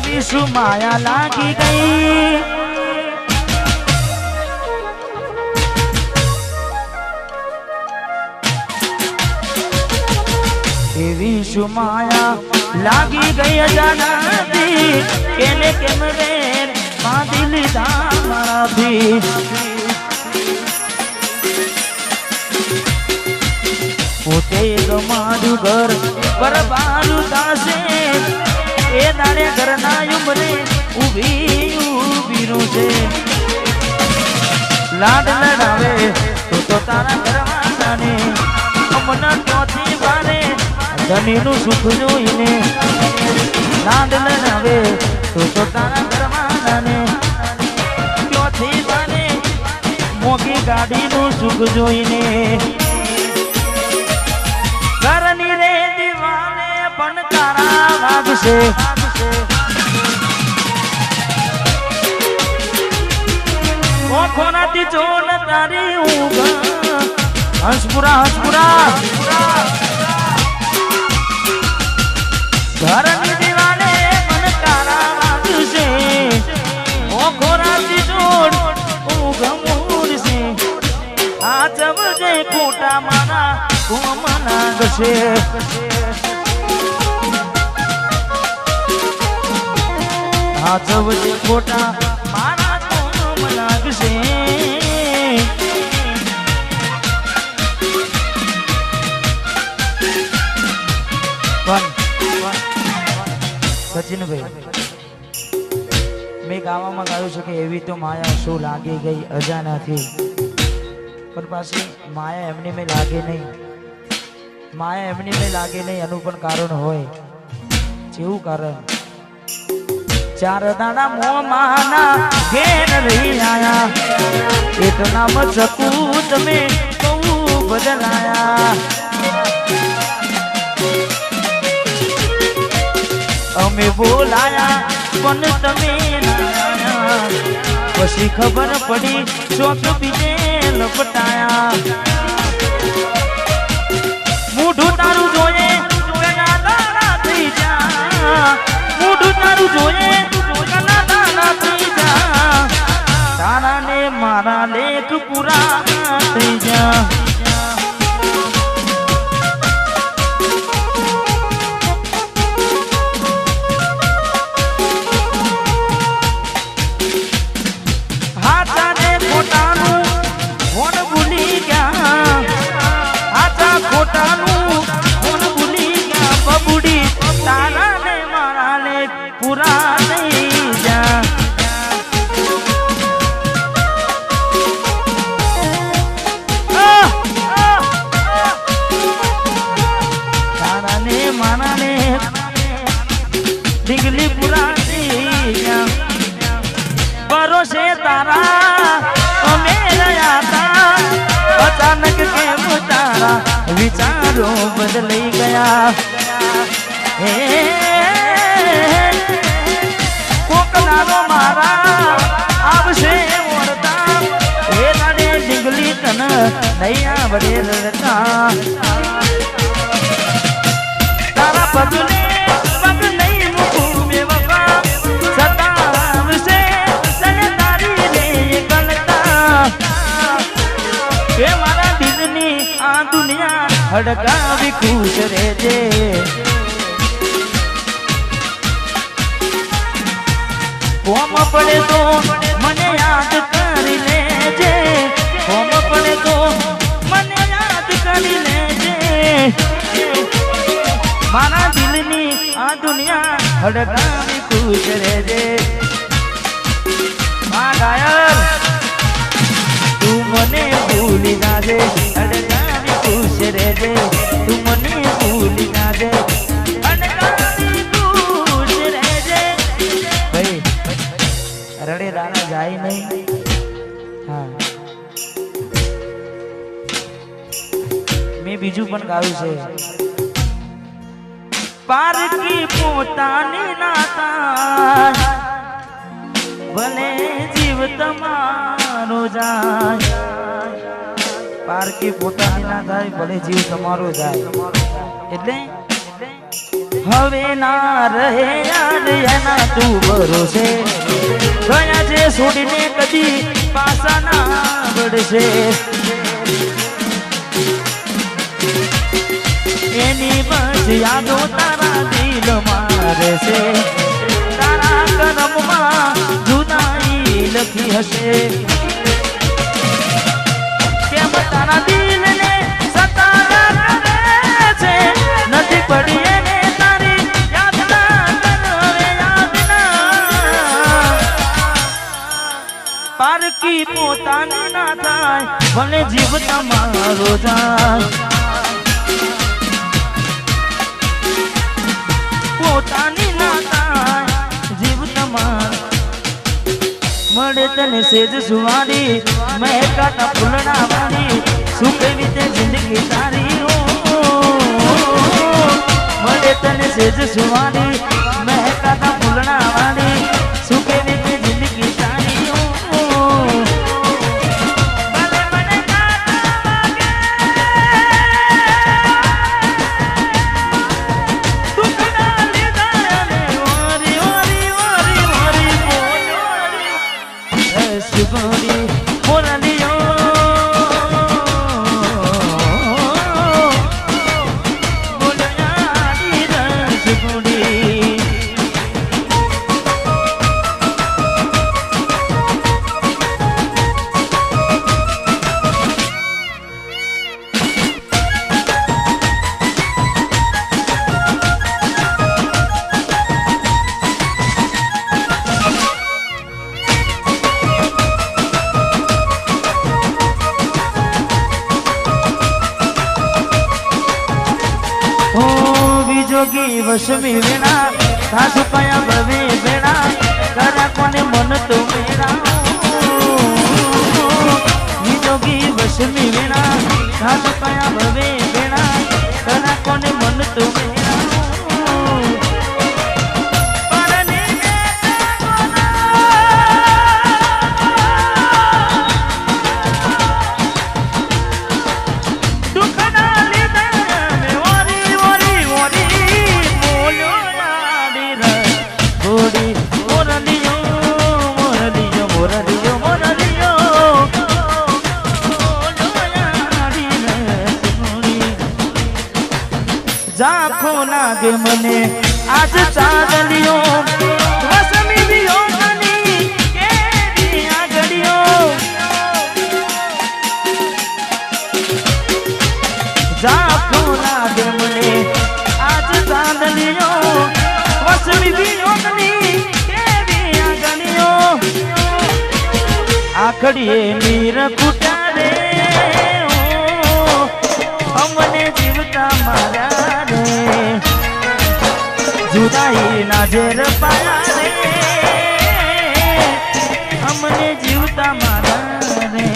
એવી શું માયા લાગી ગઈ એવી શું માયા લાગી ગઈ અજાનાથી કેને કેમ રે બાંધી લીધા મારાથી પોતે ગમાડ્યું ઘર બરબારું થાશે એ દાડે ઘરના ઉમરે ઊભી છે લાડ લડાવે તો તારા ઘરવાળાને અમના ક્યોથી વારે ધનીનું સુખ જોઈને લાડ લડાવે તો તારા ઘરવાળાને ક્યોથી વારે મોગી ગાડીનું સુખ જોઈને ઘરની રે દીવાને પણ તારા વાગશે ઓખોનાથી જોન તારી ઊંઘ હંસપુરા ઘરની દીવાને પણ તારા વાગશે ઓખોનાથી જોન ઊંઘ મૂરશે આ જવજે ખોટા મારા કોમના ગશે આ જવજે ખોટા મારા કોમના ગશે સચિનભાઈ મેં ગાવામાં ગાયું છે કે એવી તો માયા શું લાગી ગઈ અજાનાથી પણ પાછી માયા એમની મેં લાગે નહીં માયા એમની મેં લાગે નહીં એનું પણ કારણ હોય જેવું કારણ ચાર દાડા મોમાના ઘેર રહી આયા એટલા મચકું તમે બહુ બદલાયા અમે બોલાયા પણ તમે પછી ખબર પડી ચોક બીજે લપટાયા મૂઢું તારું જોઈએ દાણા થઈ જા મૂઢું તારું જોઈએ દાણા થઈ જા તારા ને મારા લેખ પૂરા થઈ જા ડીગલી પુરાણી ભરોસે તારા અમે રહ્યા તા અચાનક કેમ તારા વિચારો બદલાઈ ગયા હે કોકનારો મારા આવશે ઓરતા એ નાડે ડીગલી તન નહીં આવડે રડતા તારા પગલે હડકાવી ખુશ રહેજે કોમ પડે તો મને યાદ કરી લેજે કોમ પડે તો મને યાદ કરી લેજે મારા દિલની આ દુનિયા હડકાવી ખુશ રહેજે મા ગાયર તું મને ભૂલી નાજે હડકાવી ખુશ રહેજે તું મને ભૂલી નાજે હડકાવી ખુશ રહેજે ભાઈ રડે દાણા જાય નહીં હા મેં બીજું પણ ગાયું છે પારકી પોતાની નાતા ભલે જીવ તમારો જાય પારકી પોતાની ના થાય ભલે જીવ તમારો જાય એટલે હવે ના રહે યાદ એના તું ભરોસે ગયા છે છોડીને કદી પાછા ના વળશે એની બસ યાદો તારા દિલમાં રહેશે તારા કરમમાં જુદાઈ લખી હશે કેમ તારા દિલને સતારા કરે છે નથી પડી એને તારી યાદ ના કરે યાદ ના પારકી પોતાની ના થાય ભલે જીવ તમારો જાય પોતાની ના થાય જીવ તમાર મળે તને સેજ સુવારી મહેકાતા ફૂલડા વાળી શું કેવી તે જિંદગી તારી મળે તને સેજ સુવારી મહેકાતા ફૂલડા વાળી શું કેવી તે જિંદગી તારી जोगी वशमी वेणा सासु पाया भवे वेणा करा कोने मन तो मेरा जोगी वशमी वेणा सासु पाया भवे वेणा करा कोने मन तो मेरा जाखो लागे मने आज चांदलियो वसमी दियो मनी केरी आगड़ियो जाखो लागे मने आज चांदलियो वसमी दियो मनी केरी आगड़ियो आखड़िए नीर कुटारे हमने जीवता मारा जुदाई ना जेर पाया रे हमने जीवता मारा रे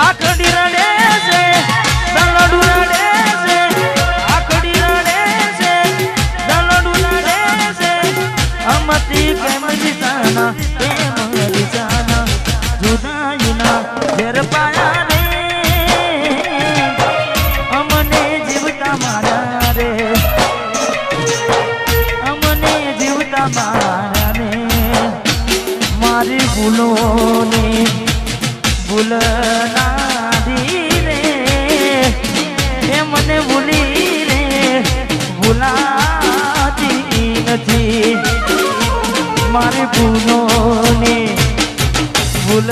आखड़ी रड़े से दलडू रड़े से आखड़ी रड़े से दलडू रड़े से हमती केम जिताना जुदाई ना जेर पाया रे हमने जीवता मारा मारी भूलों ने भूलना दी रे हे मने भूली रे भूलाती नहीं मारी भूलों ने भूल